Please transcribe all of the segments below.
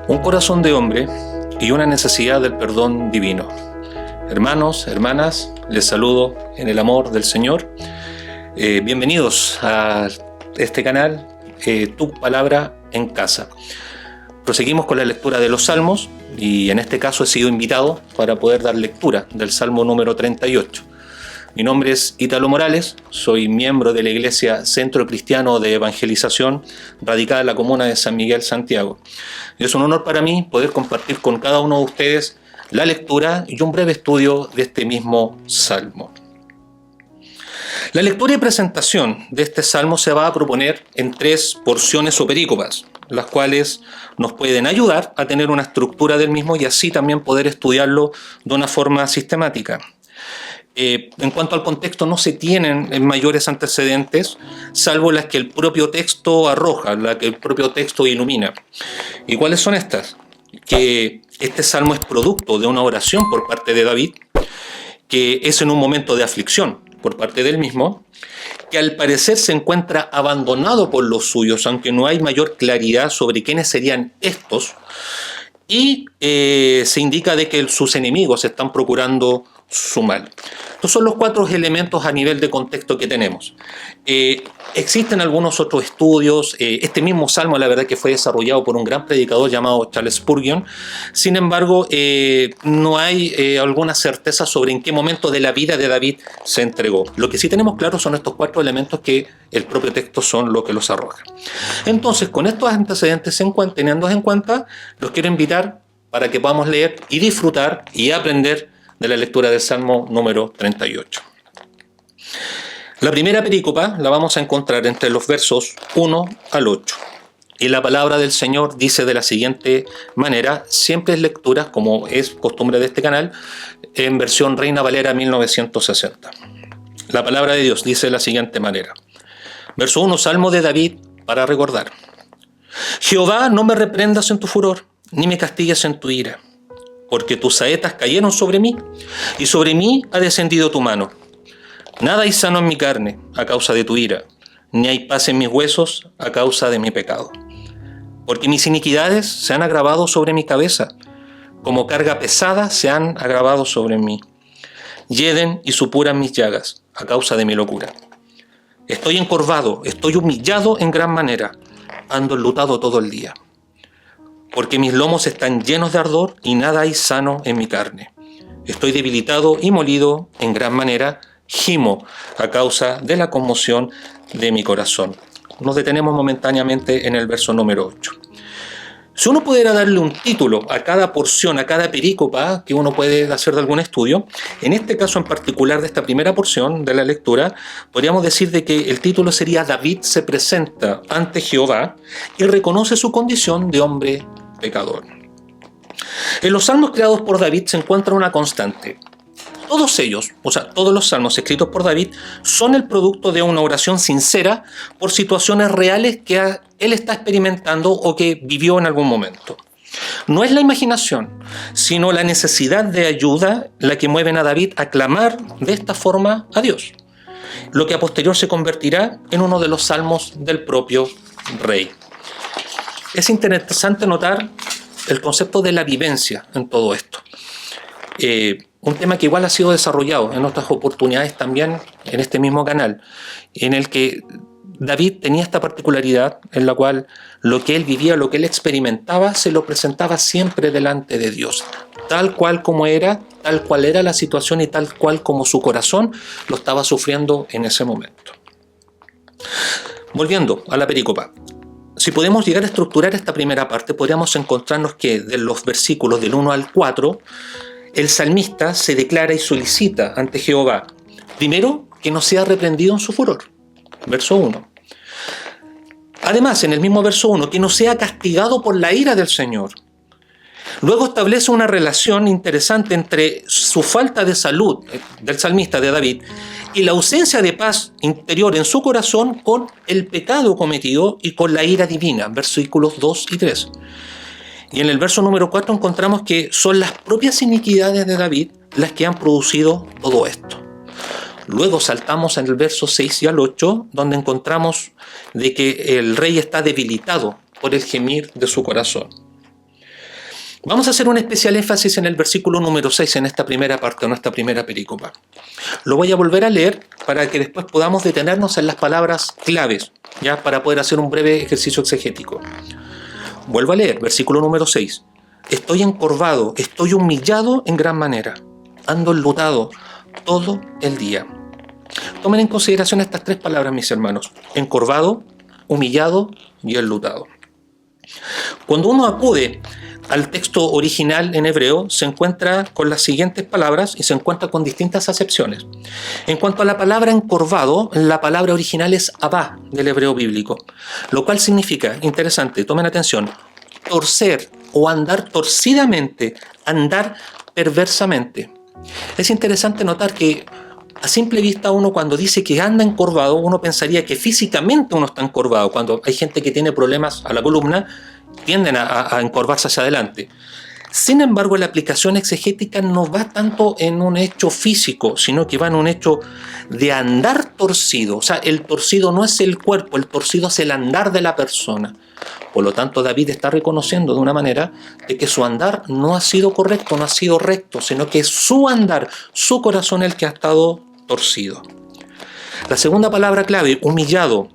Un corazón de hombre y una necesidad del perdón divino. Hermanos, hermanas, les saludo en el amor del Señor. Bienvenidos a este canal, Tu Palabra en Casa. Proseguimos con la lectura de los Salmos y en este caso he sido invitado para poder dar lectura del Salmo número 38. Mi nombre es Ítalo Morales, soy miembro de la Iglesia Centro Cristiano de Evangelización, radicada en la comuna de San Miguel, Santiago. Y es un honor para mí poder compartir con cada uno de ustedes la lectura y un breve estudio de este mismo Salmo. La lectura y presentación de este Salmo se va a proponer en 3 porciones o perícopas, las cuales nos pueden ayudar a tener una estructura del mismo y así también poder estudiarlo de una forma sistemática. En cuanto al contexto, no se tienen mayores antecedentes, salvo las que el propio texto arroja, las que el propio texto ilumina. ¿Y cuáles son estas? Que este salmo es producto de una oración por parte de David, que es en un momento de aflicción por parte del mismo, que al parecer se encuentra abandonado por los suyos, aunque no hay mayor claridad sobre quiénes serían estos, y se indica de que sus enemigos están procurando su mal. Estos son los 4 elementos a nivel de contexto que tenemos. Existen algunos otros estudios. Este mismo salmo, la verdad, que fue desarrollado por un gran predicador llamado Charles Spurgeon. Sin embargo, no hay alguna certeza sobre en qué momento de la vida de David se entregó. Lo que sí tenemos claro son estos 4 elementos que el propio texto son lo que los arroja. Entonces, con estos antecedentes teniendo en cuenta, los quiero invitar para que podamos leer y disfrutar y aprender de la lectura del Salmo número 38. La primera perícopa la vamos a encontrar entre los versos 1 al 8. Y la palabra del Señor dice de la siguiente manera, siempre es lectura, como es costumbre de este canal, en versión Reina Valera 1960. La palabra de Dios dice de la siguiente manera. Verso 1, Salmo de David para recordar. Jehová, no me reprendas en tu furor, ni me castigues en tu ira, porque tus saetas cayeron sobre mí, y sobre mí ha descendido tu mano. Nada hay sano en mi carne a causa de tu ira, ni hay paz en mis huesos a causa de mi pecado. Porque mis iniquidades se han agravado sobre mi cabeza, como carga pesada se han agravado sobre mí. Hieden y supuran mis llagas a causa de mi locura. Estoy encorvado, estoy humillado en gran manera, ando enlutado todo el día. Porque mis lomos están llenos de ardor y nada hay sano en mi carne. Estoy debilitado y molido en gran manera, gimo a causa de la conmoción de mi corazón. Nos detenemos momentáneamente en el verso número 8. Si uno pudiera darle un título a cada porción, a cada perícopa que uno puede hacer de algún estudio, en este caso en particular de esta primera porción de la lectura, podríamos decir de que el título sería David se presenta ante Jehová y reconoce su condición de hombre pecador. En los salmos creados por David se encuentra una constante. Todos ellos, todos los salmos escritos por David, son el producto de una oración sincera por situaciones reales que él está experimentando o que vivió en algún momento. No es la imaginación, sino la necesidad de ayuda la que mueven a David a clamar de esta forma a Dios, lo que a posterior se convertirá en uno de los salmos del propio rey. Es interesante notar el concepto de la vivencia en todo esto. Un tema que igual ha sido desarrollado en otras oportunidades también en este mismo canal, en el que David tenía esta particularidad en la cual lo que él vivía, lo que él experimentaba, se lo presentaba siempre delante de Dios, tal cual como era, tal cual era la situación y tal cual como su corazón lo estaba sufriendo en ese momento. Volviendo a la perícopa. Si podemos llegar a estructurar esta primera parte, podríamos encontrarnos que de los versículos del 1 al 4, el salmista se declara y solicita ante Jehová, primero, que no sea reprendido en su furor, verso 1. Además, en el mismo verso 1, que no sea castigado por la ira del Señor. Luego establece una relación interesante entre su falta de salud del salmista de David y la ausencia de paz interior en su corazón con el pecado cometido y con la ira divina, versículos 2 y 3. Y en el verso número 4 encontramos que son las propias iniquidades de David las que han producido todo esto. Luego saltamos en el verso 6 y al 8, donde encontramos de que el rey está debilitado por el gemir de su corazón. Vamos a hacer un especial énfasis en el versículo número 6, en esta primera parte, en esta primera perícopa. Lo voy a volver a leer para que después podamos detenernos en las palabras claves, ya para poder hacer un breve ejercicio exegético. Vuelvo a leer, versículo número 6. Estoy encorvado, estoy humillado en gran manera. Ando enlutado todo el día. Tomen en consideración estas tres palabras, mis hermanos. Encorvado, humillado y enlutado. Cuando uno acude al texto original en hebreo, se encuentra con las siguientes palabras y se encuentra con distintas acepciones. En cuanto a la palabra encorvado, la palabra original es abá del hebreo bíblico, lo cual significa, interesante, tomen atención, torcer o andar torcidamente, andar perversamente. Es interesante notar que a simple vista uno cuando dice que anda encorvado, uno pensaría que físicamente uno está encorvado. Cuando hay gente que tiene problemas a la columna, tienden a encorvarse hacia adelante. Sin embargo, la aplicación exegética no va tanto en un hecho físico, sino que va en un hecho de andar torcido. O sea, el torcido no es el cuerpo, el torcido es el andar de la persona. Por lo tanto, David está reconociendo de una manera de que su andar no ha sido correcto, no ha sido recto, sino que es su andar, su corazón el que ha estado torcido. La segunda palabra clave, humillado,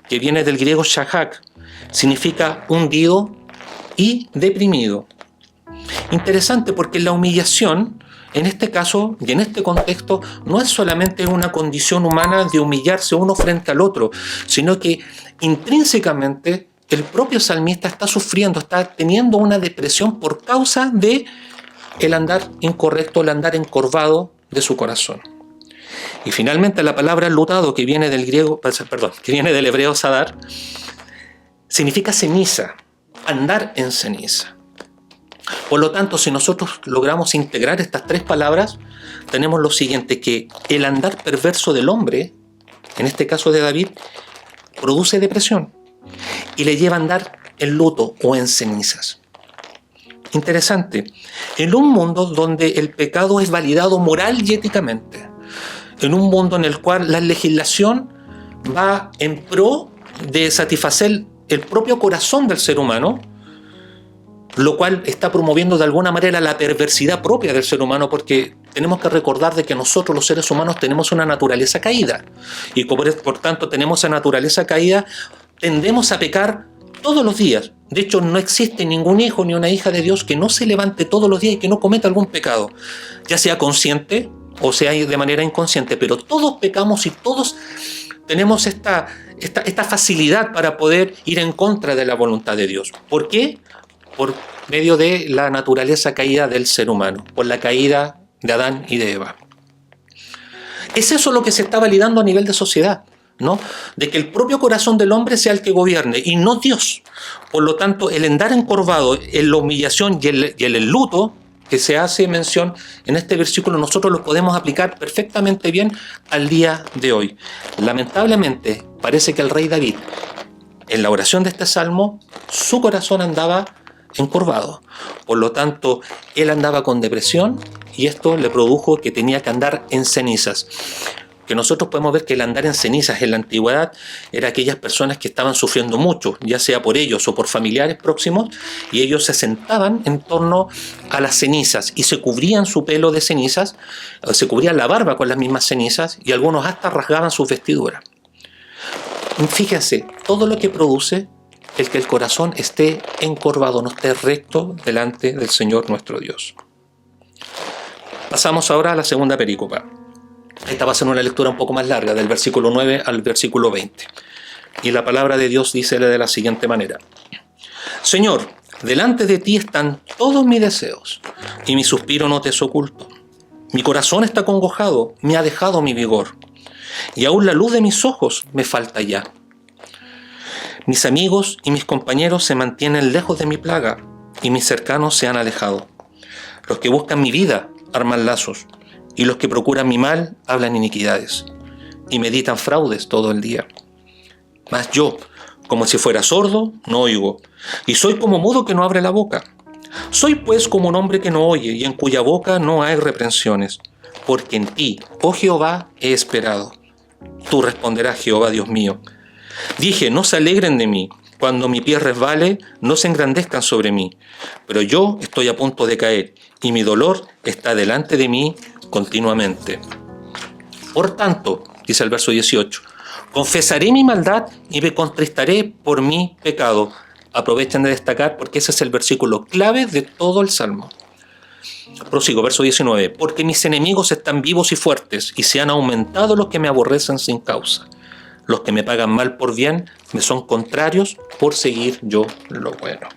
que viene del griego shahak, significa hundido y deprimido. Interesante porque la humillación, en este caso y en este contexto, no es solamente una condición humana de humillarse uno frente al otro, sino que intrínsecamente el propio salmista está sufriendo, está teniendo una depresión por causa de el andar incorrecto, el andar encorvado de su corazón. Y finalmente la palabra enlutado, que viene del hebreo sadar, significa ceniza, andar en ceniza. Por lo tanto, si nosotros logramos integrar estas tres palabras, tenemos lo siguiente, que el andar perverso del hombre, en este caso de David, produce depresión y le lleva a andar en luto o en cenizas. Interesante, en un mundo donde el pecado es validado moral y éticamente, en un mundo en el cual la legislación va en pro de satisfacer el propio corazón del ser humano, lo cual está promoviendo de alguna manera la perversidad propia del ser humano, porque tenemos que recordar de que nosotros los seres humanos tenemos una naturaleza caída y por tanto tenemos esa naturaleza caída, tendemos a pecar todos los días. De hecho, no existe ningún hijo ni una hija de Dios que no se levante todos los días y que no cometa algún pecado, ya sea consciente o sea de manera inconsciente, pero todos pecamos y todos tenemos esta facilidad para poder ir en contra de la voluntad de Dios. ¿Por qué? Por medio de la naturaleza caída del ser humano, por la caída de Adán y de Eva. Es eso lo que se está validando a nivel de sociedad, ¿no? De que el propio corazón del hombre sea el que gobierne y no Dios. Por lo tanto, el andar encorvado, en la humillación y el enluto que se hace mención en este versículo, nosotros lo podemos aplicar perfectamente bien al día de hoy. Lamentablemente, parece que el rey David, en la oración de este salmo, su corazón andaba encorvado. Por lo tanto, él andaba con depresión y esto le produjo que tenía que andar en cenizas. Que nosotros podemos ver que el andar en cenizas en la antigüedad era aquellas personas que estaban sufriendo mucho, ya sea por ellos o por familiares próximos, y ellos se sentaban en torno a las cenizas y se cubrían su pelo de cenizas, se cubrían la barba con las mismas cenizas y algunos hasta rasgaban sus vestiduras. Fíjense, todo lo que produce el que el corazón esté encorvado, no esté recto delante del Señor nuestro Dios. Pasamos ahora a la segunda perícopa. Esta va a ser una lectura un poco más larga, del versículo 9 al versículo 20. Y la palabra de Dios dice de la siguiente manera: Señor, delante de ti están todos mis deseos, y mi suspiro no te es oculto. Mi corazón está congojado, me ha dejado mi vigor, y aún la luz de mis ojos me falta ya. Mis amigos y mis compañeros se mantienen lejos de mi plaga, y mis cercanos se han alejado. Los que buscan mi vida arman lazos, y los que procuran mi mal hablan iniquidades, y meditan fraudes todo el día. Mas yo, como si fuera sordo, no oigo, y soy como mudo que no abre la boca. Soy pues como un hombre que no oye, y en cuya boca no hay reprensiones, porque en ti, oh Jehová, he esperado. Tú responderás, Jehová Dios mío. Dije, no se alegren de mí, cuando mi pie resbale, no se engrandezcan sobre mí. Pero yo estoy a punto de caer y mi dolor está delante de mí continuamente. Por tanto, dice el verso 18, confesaré mi maldad y me contristaré por mi pecado. Aprovechen de destacar porque ese es el versículo clave de todo el Salmo. Prosigo, verso 19. Porque mis enemigos están vivos y fuertes y se han aumentado los que me aborrecen sin causa. Los que me pagan mal por bien me son contrarios por seguir yo lo bueno.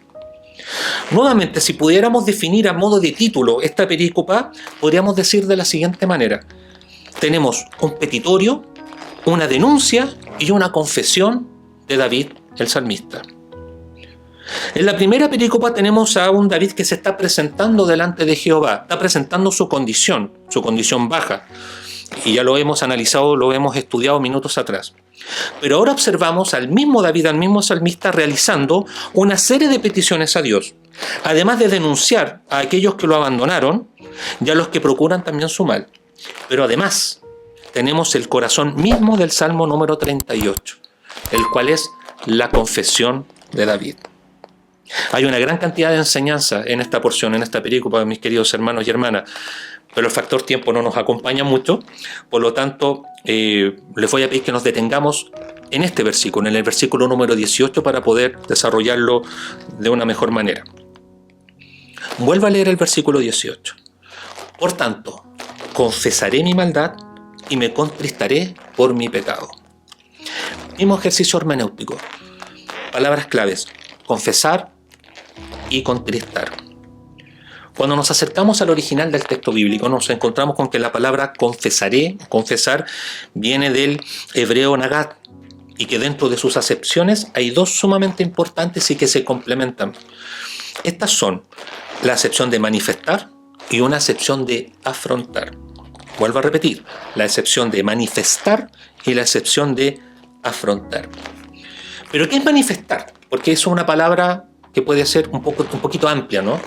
Nuevamente, si pudiéramos definir a modo de título esta perícopa, podríamos decir de la siguiente manera. Tenemos un petitorio, una denuncia y una confesión de David, el salmista. En la primera perícopa tenemos a un David que se está presentando delante de Jehová, está presentando su condición baja. Y ya lo hemos analizado, lo hemos estudiado minutos atrás. Pero ahora observamos al mismo David, al mismo salmista, realizando una serie de peticiones a Dios. Además de denunciar a aquellos que lo abandonaron y a los que procuran también su mal. Pero además tenemos el corazón mismo del Salmo número 38, el cual es la confesión de David. Hay una gran cantidad de enseñanza en esta porción, en esta perícopa, mis queridos hermanos y hermanas, pero el factor tiempo no nos acompaña mucho, por lo tanto, les voy a pedir que nos detengamos en este versículo, en el versículo número 18, para poder desarrollarlo de una mejor manera. Vuelvo a leer el versículo 18. Por tanto, confesaré mi maldad y me contristaré por mi pecado. Mismo ejercicio hermenéutico. Palabras claves: confesar y contristar. Cuando nos acercamos al original del texto bíblico, nos encontramos con que la palabra confesaré, confesar, viene del hebreo nagat, y que dentro de sus acepciones hay dos sumamente importantes y que se complementan. Estas son la acepción de manifestar y una acepción de afrontar. Vuelvo a repetir, la acepción de manifestar y la acepción de afrontar. ¿Pero qué es manifestar? Porque es una palabra que puede ser un poquito amplia, ¿no?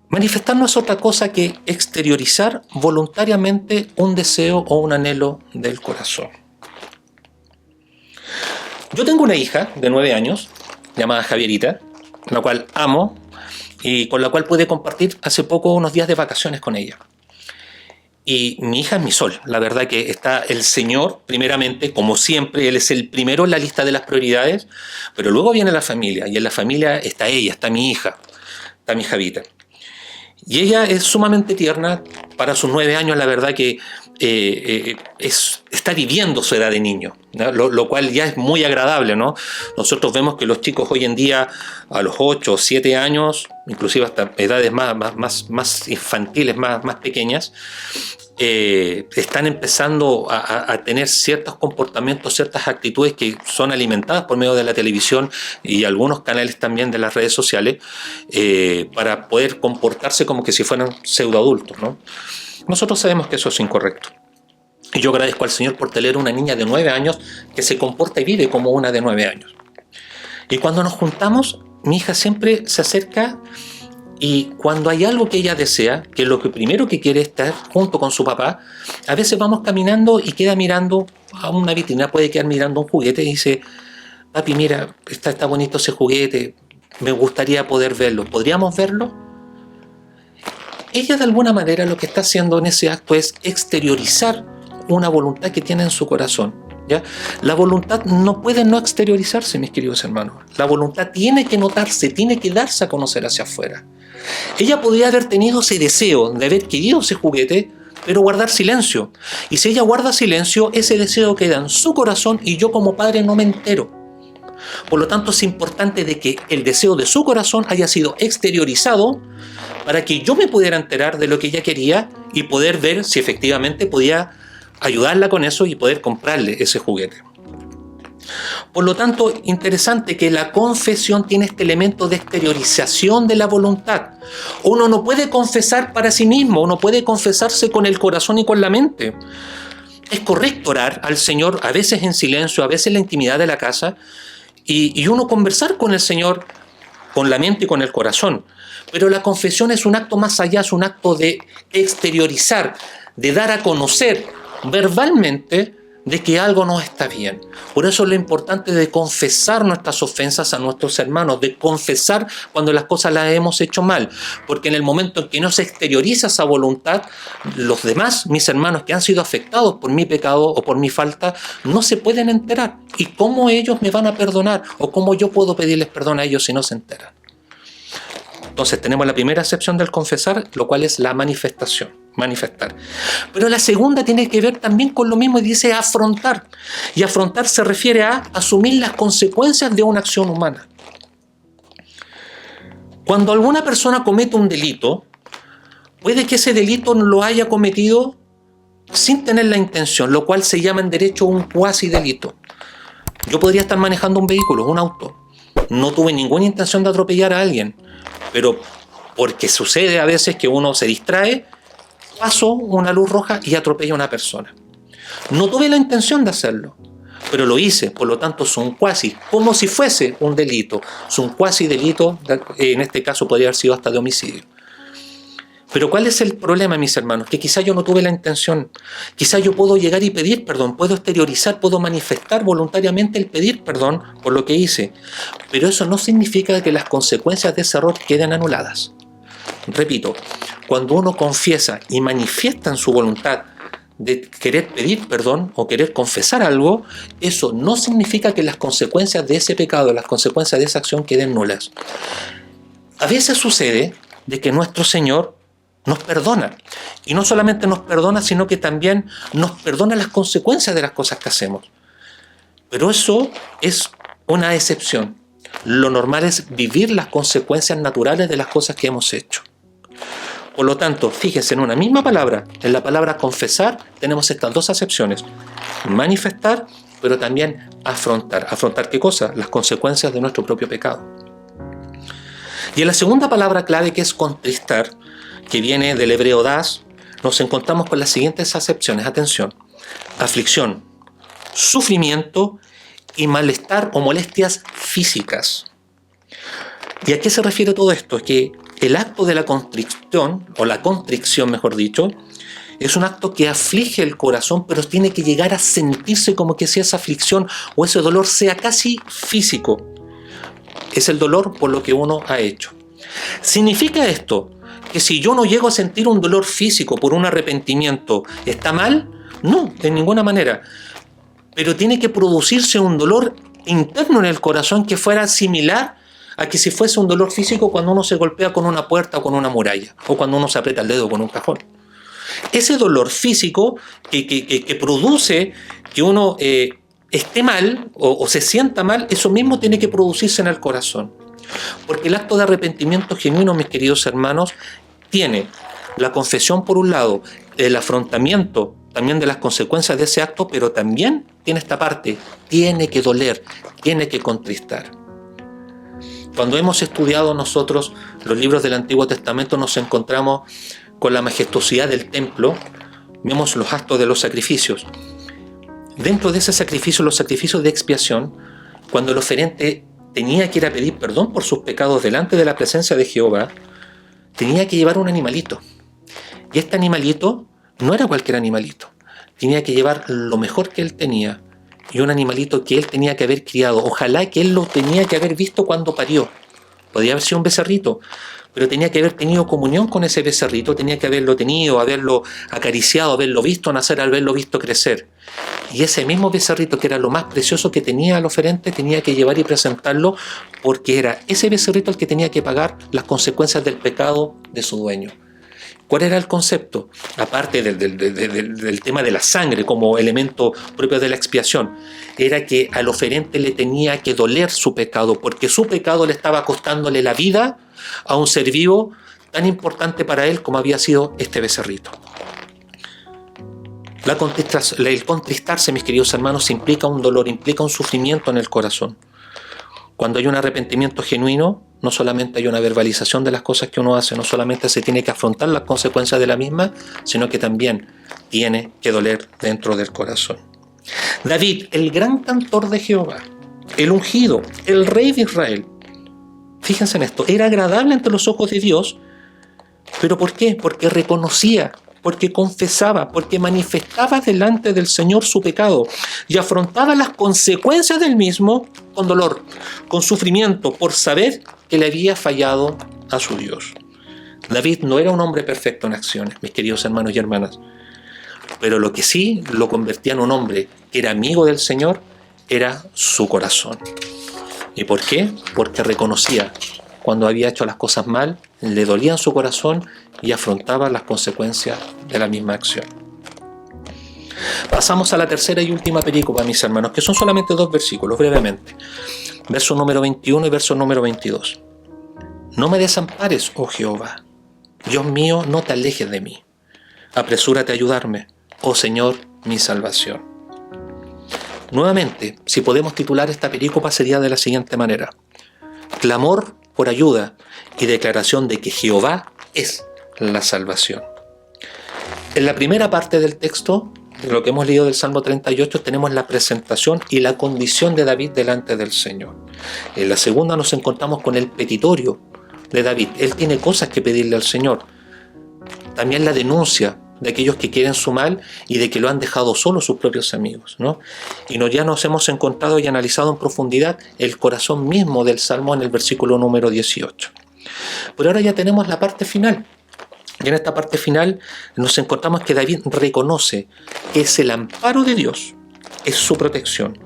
Manifestar no es otra cosa que exteriorizar voluntariamente un deseo o un anhelo del corazón. Yo tengo una hija de 9 años, llamada Javierita, la cual amo y con la cual pude compartir hace poco unos días de vacaciones con ella. Y mi hija es mi sol. La verdad que está el Señor, primeramente, como siempre, Él es el primero en la lista de las prioridades, pero luego viene la familia, y en la familia está ella, está mi hija, está mi Javita. Y ella es sumamente tierna, para sus 9 años, la verdad que está viviendo su edad de niño, ¿no? Lo cual ya es muy agradable, ¿no? Nosotros vemos que los chicos hoy en día, a los 8 o 7 años, inclusive hasta edades más infantiles, más pequeñas, están empezando a tener ciertos comportamientos, ciertas actitudes que son alimentadas por medio de la televisión y algunos canales también de las redes sociales, para poder comportarse como que si fueran pseudoadultos, ¿no? Nosotros sabemos que eso es incorrecto. Y yo agradezco al Señor por tener una niña de 9 años que se comporta y vive como una de 9 años. Y cuando nos juntamos, mi hija siempre se acerca y cuando hay algo que ella desea, que es lo que primero que quiere estar junto con su papá, a veces vamos caminando y queda mirando a una vitrina, puede quedar mirando un juguete y dice: papi, mira, está bonito ese juguete, me gustaría poder verlo, ¿podríamos verlo? Ella de alguna manera lo que está haciendo en ese acto es exteriorizar una voluntad que tiene en su corazón, ¿ya? La voluntad no puede no exteriorizarse, mis queridos hermanos. La voluntad tiene que notarse, tiene que darse a conocer hacia afuera. Ella podría haber tenido ese deseo de haber querido ese juguete, pero guardar silencio. Y si ella guarda silencio, ese deseo queda en su corazón y yo como padre no me entero. Por lo tanto, es importante de que el deseo de su corazón haya sido exteriorizado para que yo me pudiera enterar de lo que ella quería y poder ver si efectivamente podía ayudarla con eso y poder comprarle ese juguete. Por lo tanto, interesante que la confesión tiene este elemento de exteriorización de la voluntad. Uno no puede confesar para sí mismo, uno puede confesarse con el corazón y con la mente. Es correcto orar al Señor, a veces en silencio, a veces en la intimidad de la casa, y uno conversar con el Señor con la mente y con el corazón. Pero la confesión es un acto más allá, es un acto de exteriorizar, de dar a conocer verbalmente de que algo no está bien. Por eso es lo importante de confesar nuestras ofensas a nuestros hermanos, de confesar cuando las cosas las hemos hecho mal, porque en el momento en que no se exterioriza esa voluntad, los demás, mis hermanos que han sido afectados por mi pecado o por mi falta, no se pueden enterar. ¿Y cómo ellos me van a perdonar? ¿O cómo yo puedo pedirles perdón a ellos si no se enteran? Entonces tenemos la primera acepción del confesar, lo cual es la manifestación, manifestar. Pero la segunda tiene que ver también con lo mismo y dice afrontar. Y afrontar se refiere a asumir las consecuencias de una acción humana. Cuando alguna persona comete un delito, puede que ese delito lo haya cometido sin tener la intención, lo cual se llama en derecho un cuasi delito. Yo podría estar manejando un vehículo, un auto. No tuve ninguna intención de atropellar a alguien, pero porque sucede a veces que uno se distrae, paso una luz roja y atropello a una persona. No tuve la intención de hacerlo, pero lo hice, por lo tanto es un cuasi, como si fuese un delito. Es un cuasi delito, en este caso podría haber sido hasta de homicidio. Pero ¿cuál es el problema, mis hermanos? Que quizá yo no tuve la intención. Quizá yo puedo llegar y pedir perdón, puedo exteriorizar, puedo manifestar voluntariamente el pedir perdón por lo que hice. Pero eso no significa que las consecuencias de ese error queden anuladas. Repito, cuando uno confiesa y manifiesta en su voluntad de querer pedir perdón o querer confesar algo, eso no significa que las consecuencias de ese pecado, las consecuencias de esa acción queden nulas. A veces sucede de que nuestro Señor nos perdona. Y no solamente nos perdona, sino que también nos perdona las consecuencias de las cosas que hacemos. Pero eso es una excepción. Lo normal es vivir las consecuencias naturales de las cosas que hemos hecho. Por lo tanto, fíjense, en una misma palabra, en la palabra confesar, tenemos estas dos acepciones. Manifestar, pero también afrontar. ¿Afrontar qué cosa? Las consecuencias de nuestro propio pecado. Y en la segunda palabra clave, que es contristar, que viene del hebreo das, nos encontramos con las siguientes acepciones. Atención: aflicción, sufrimiento y malestar o molestias físicas. ¿Y a qué se refiere todo esto? Es que el acto de la constricción, o la constricción mejor dicho, es un acto que aflige el corazón, pero tiene que llegar a sentirse como que si esa aflicción o ese dolor sea casi físico. Es el dolor por lo que uno ha hecho. ¿Significa esto que si yo no llego a sentir un dolor físico por un arrepentimiento, ¿está mal? No, de ninguna manera. Pero tiene que producirse un dolor interno en el corazón que fuera similar a que si fuese un dolor físico cuando uno se golpea con una puerta o con una muralla, o cuando uno se aprieta el dedo con un cajón. Ese dolor físico que produce que uno esté mal o se sienta mal, eso mismo tiene que producirse en el corazón. Porque el acto de arrepentimiento genuino, mis queridos hermanos, tiene la confesión por un lado, el afrontamiento también de las consecuencias de ese acto, pero también tiene esta parte, tiene que doler, tiene que contristar. Cuando hemos estudiado nosotros los libros del Antiguo Testamento, nos encontramos con la majestuosidad del templo, vemos los actos de los sacrificios. Dentro de ese sacrificio, los sacrificios de expiación, cuando el oferente tenía que ir a pedir perdón por sus pecados delante de la presencia de Jehová, tenía que llevar un animalito. Y este animalito no era cualquier animalito. Tenía que llevar lo mejor que él tenía. Y un animalito que él tenía que haber criado. Ojalá que él lo tenía que haber visto cuando parió. Podía haber sido un becerrito, pero tenía que haber tenido comunión con ese becerrito, tenía que haberlo tenido, haberlo acariciado, haberlo visto nacer, haberlo visto crecer. Y ese mismo becerrito, que era lo más precioso que tenía el oferente, tenía que llevar y presentarlo, porque era ese becerrito el que tenía que pagar las consecuencias del pecado de su dueño. ¿Cuál era el concepto? Aparte del tema de la sangre como elemento propio de la expiación, era que al oferente le tenía que doler su pecado, porque su pecado le estaba costándole la vida a un ser vivo tan importante para él como había sido este becerrito. El contristarse, mis queridos hermanos, implica un dolor, implica un sufrimiento en el corazón. Cuando hay un arrepentimiento genuino, no solamente hay una verbalización de las cosas que uno hace, no solamente se tiene que afrontar las consecuencias de la misma, sino que también tiene que doler dentro del corazón. David, el gran cantor de Jehová, el ungido, el rey de Israel, fíjense en esto, era agradable ante los ojos de Dios, ¿pero por qué? Porque reconocía porque confesaba, porque manifestaba delante del Señor su pecado y afrontaba las consecuencias del mismo con dolor, con sufrimiento, por saber que le había fallado a su Dios. David no era un hombre perfecto en acciones, mis queridos hermanos y hermanas, pero lo que sí lo convertía en un hombre que era amigo del Señor era su corazón. ¿Y por qué? Porque reconocía cuando había hecho las cosas mal, le dolía en su corazón y afrontaba las consecuencias de la misma acción. Pasamos a la tercera y última perícopa, mis hermanos, que son solamente 2 versículos, brevemente. Verso número 21 y verso número 22. No me desampares, oh Jehová. Dios mío, no te alejes de mí. Apresúrate a ayudarme, oh Señor, mi salvación. Nuevamente, si podemos titular esta perícopa, sería de la siguiente manera: clamor por ayuda y declaración de que Jehová es la salvación. En la primera parte del texto, de lo que hemos leído del Salmo 38, tenemos la presentación y la condición de David delante del Señor. En la segunda nos encontramos con el petitorio de David. Él tiene cosas que pedirle al Señor. También la denuncia de aquellos que quieren su mal y de que lo han dejado solo sus propios amigos, ¿no? Y ya nos hemos encontrado y analizado en profundidad el corazón mismo del Salmo en el versículo número 18. Pero ahora ya tenemos la parte final. Y en esta parte final nos encontramos que David reconoce que es el amparo de Dios, es su protección.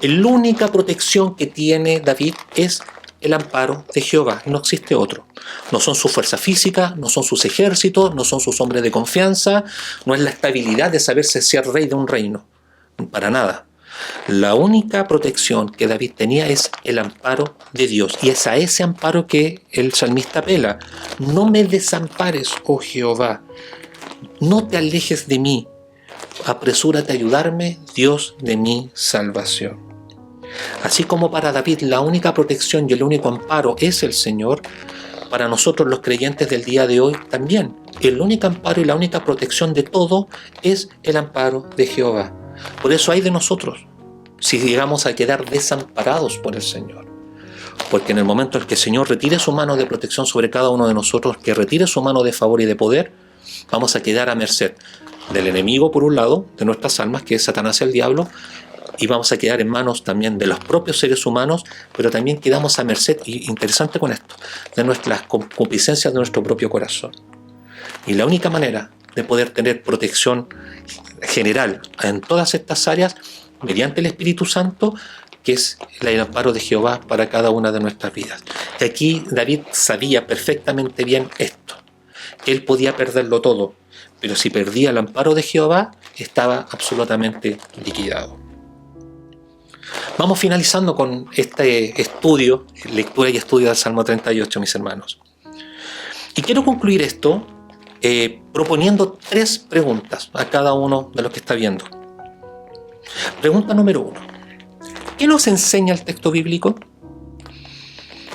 La única protección que tiene David es el amparo de Jehová, no existe otro. No son su fuerza física, no son sus ejércitos, no son sus hombres de confianza, no es la estabilidad de saberse ser rey de un reino, para nada. La única protección que David tenía es el amparo de Dios, y es a ese amparo que el salmista apela. No me desampares, oh Jehová, no te alejes de mí, apresúrate a ayudarme, Dios de mi salvación. Así como para David la única protección y el único amparo es el Señor, para nosotros los creyentes del día de hoy también el único amparo y la única protección de todo es el amparo de Jehová. Por eso hay de nosotros si llegamos a quedar desamparados por el Señor, porque en el momento en que el Señor retire su mano de protección sobre cada uno de nosotros, que retire su mano de favor y de poder, vamos a quedar a merced del enemigo por un lado, de nuestras almas, que es Satanás y el diablo, y vamos a quedar en manos también de los propios seres humanos, pero también quedamos a merced, y interesante con esto, de nuestras concupiscencias de nuestro propio corazón. Y la única manera de poder tener protección general en todas estas áreas, mediante el Espíritu Santo, que es el amparo de Jehová para cada una de nuestras vidas. Y aquí David sabía perfectamente bien esto, que él podía perderlo todo, pero si perdía el amparo de Jehová, estaba absolutamente liquidado. Vamos finalizando con este estudio, lectura y estudio del Salmo 38, mis hermanos. Y quiero concluir esto proponiendo 3 preguntas a cada uno de los que está viendo. Pregunta número 1. ¿Qué nos enseña el texto bíblico?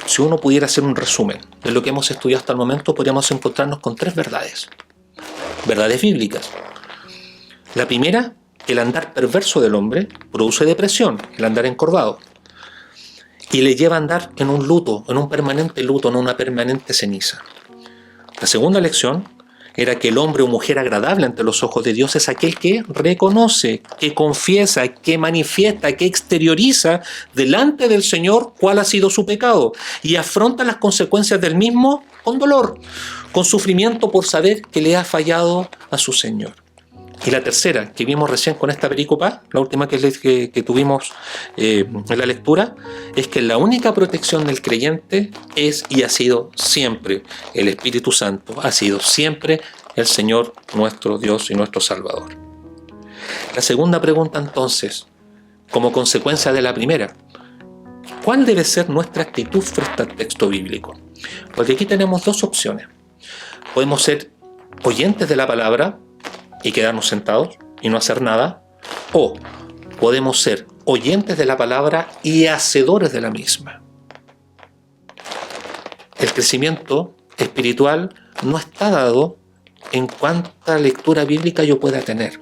Si uno pudiera hacer un resumen de lo que hemos estudiado hasta el momento, podríamos encontrarnos con 3 verdades. Verdades bíblicas. La primera, que el andar perverso del hombre produce depresión, el andar encorvado, y le lleva a andar en un luto, en un permanente luto, en una permanente ceniza. La segunda lección era que el hombre o mujer agradable ante los ojos de Dios es aquel que reconoce, que confiesa, que manifiesta, que exterioriza delante del Señor cuál ha sido su pecado y afronta las consecuencias del mismo con dolor, con sufrimiento por saber que le ha fallado a su Señor. Y la tercera, que vimos recién con esta perícopa, la última que tuvimos en la lectura, es que la única protección del creyente es y ha sido siempre el Espíritu Santo, ha sido siempre el Señor nuestro Dios y nuestro Salvador. La segunda pregunta entonces, como consecuencia de la primera, ¿cuál debe ser nuestra actitud frente al texto bíblico? Porque aquí tenemos 2 opciones. Podemos ser oyentes de la palabra y quedarnos sentados y no hacer nada, o podemos ser oyentes de la palabra y hacedores de la misma. El crecimiento espiritual no está dado en cuánta lectura bíblica yo pueda tener.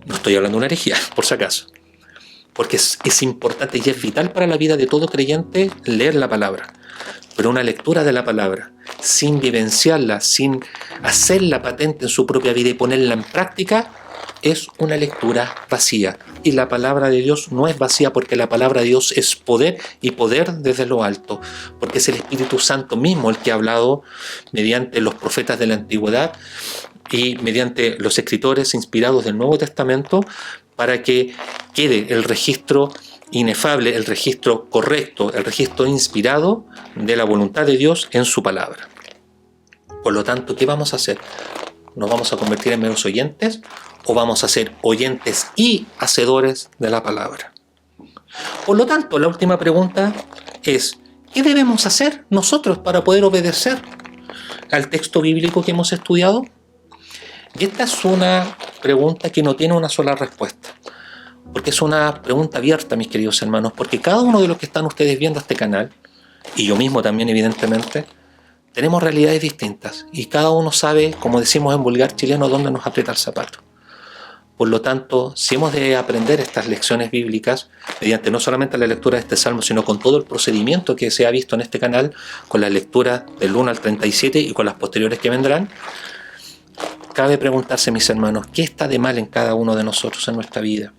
No estoy hablando de una herejía, por si acaso, porque es importante y es vital para la vida de todo creyente leer la palabra, pero una lectura de la palabra sin vivenciarla, sin hacerla patente en su propia vida y ponerla en práctica, es una lectura vacía. Y la palabra de Dios no es vacía, porque la palabra de Dios es poder, y poder desde lo alto, porque es el Espíritu Santo mismo el que ha hablado mediante los profetas de la antigüedad y mediante los escritores inspirados del Nuevo Testamento, para que quede el registro inefable, el registro correcto, el registro inspirado de la voluntad de Dios en su palabra. Por lo tanto, ¿qué vamos a hacer? ¿Nos vamos a convertir en meros oyentes o vamos a ser oyentes y hacedores de la palabra? Por lo tanto, la última pregunta es: ¿qué debemos hacer nosotros para poder obedecer al texto bíblico que hemos estudiado? Y esta es una pregunta que no tiene una sola respuesta, porque es una pregunta abierta, mis queridos hermanos, porque cada uno de los que están ustedes viendo este canal, y yo mismo también evidentemente, tenemos realidades distintas y cada uno sabe, como decimos en vulgar chileno, dónde nos aprieta el zapato. Por lo tanto, si hemos de aprender estas lecciones bíblicas mediante no solamente la lectura de este salmo, sino con todo el procedimiento que se ha visto en este canal, con la lectura del 1 al 37 y con las posteriores que vendrán, cabe preguntarse, mis hermanos, ¿qué está de mal en cada uno de nosotros en nuestra vida?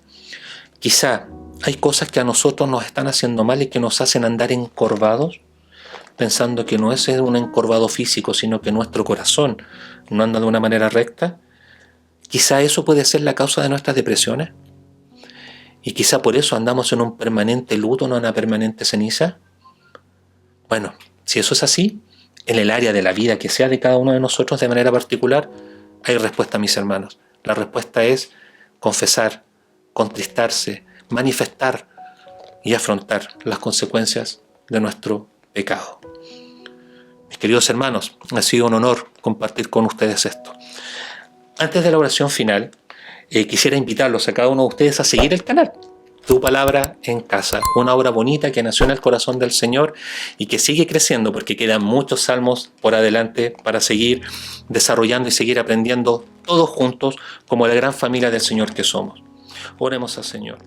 Quizá hay cosas que a nosotros nos están haciendo mal y que nos hacen andar encorvados, pensando que no es un encorvado físico, sino que nuestro corazón no anda de una manera recta. Quizá eso puede ser la causa de nuestras depresiones. Y quizá por eso andamos en un permanente luto, no en una permanente ceniza. Bueno, si eso es así, en el área de la vida que sea de cada uno de nosotros de manera particular, hay respuesta, mis hermanos. La respuesta es confesar, contristarse, manifestar y afrontar las consecuencias de nuestro pecado. Mis queridos hermanos, ha sido un honor compartir con ustedes esto. Antes de la oración final, quisiera invitarlos a cada uno de ustedes a seguir el canal Tu Palabra en Casa, una obra bonita que nació en el corazón del Señor y que sigue creciendo, porque quedan muchos salmos por adelante para seguir desarrollando y seguir aprendiendo todos juntos como la gran familia del Señor que somos. Oremos al Señor.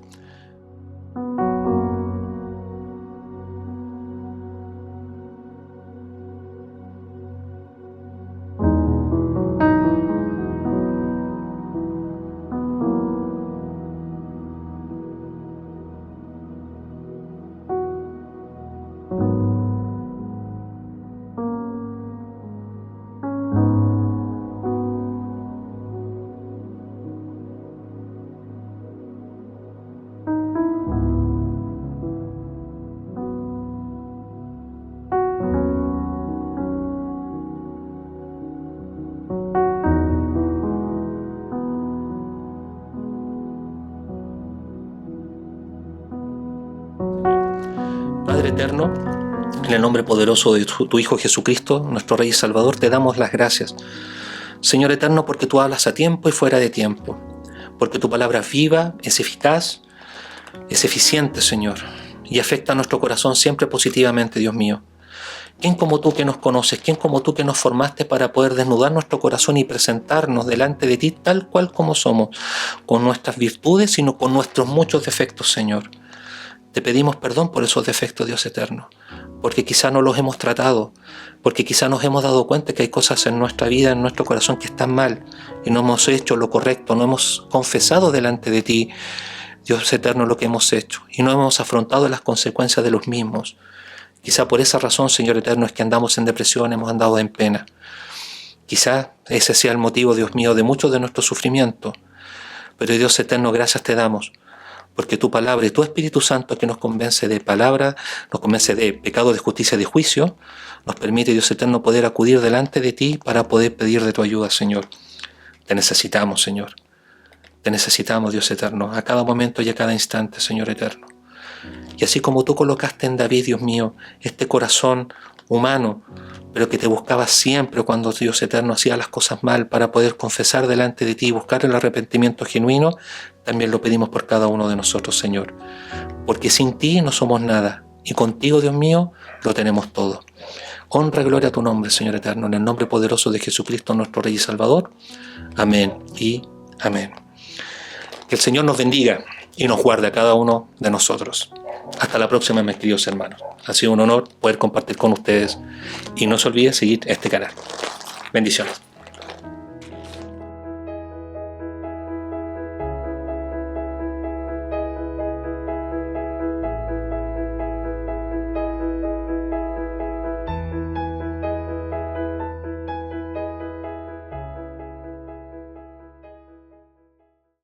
Padre eterno, en el nombre poderoso de tu Hijo Jesucristo, nuestro Rey y Salvador, te damos las gracias. Señor eterno, porque tú hablas a tiempo y fuera de tiempo, porque tu palabra es viva, es eficaz, es eficiente, Señor, y afecta a nuestro corazón siempre positivamente, Dios mío. ¿Quién como tú que nos conoces? ¿Quién como tú que nos formaste para poder desnudar nuestro corazón y presentarnos delante de ti tal cual como somos, con nuestras virtudes, sino con nuestros muchos defectos, Señor? Te pedimos perdón por esos defectos, Dios eterno, porque quizá no los hemos tratado, porque quizá nos hemos dado cuenta que hay cosas en nuestra vida, en nuestro corazón que están mal y no hemos hecho lo correcto, no hemos confesado delante de ti, Dios eterno, lo que hemos hecho y no hemos afrontado las consecuencias de los mismos. Quizá por esa razón, Señor eterno, es que andamos en depresión, hemos andado en pena. Quizá ese sea el motivo, Dios mío, de muchos de nuestros sufrimientos. Pero Dios eterno, gracias te damos, porque tu palabra y tu Espíritu Santo, que nos convence de palabra, nos convence de pecado, de justicia, de juicio, nos permite, Dios eterno, poder acudir delante de ti para poder pedir de tu ayuda, Señor. Te necesitamos, Señor. Te necesitamos, Dios eterno, a cada momento y a cada instante, Señor eterno. Y así como tú colocaste en David, Dios mío, este corazón humano, pero que te buscaba siempre cuando Dios eterno hacía las cosas mal para poder confesar delante de ti y buscar el arrepentimiento genuino, también lo pedimos por cada uno de nosotros, Señor. Porque sin ti no somos nada y contigo, Dios mío, lo tenemos todo. Honra y gloria a tu nombre, Señor eterno, en el nombre poderoso de Jesucristo, nuestro Rey y Salvador. Amén y amén. Que el Señor nos bendiga y nos guarde a cada uno de nosotros. Hasta la próxima, mis queridos hermanos. Ha sido un honor poder compartir con ustedes y no se olviden seguir este canal. Bendiciones.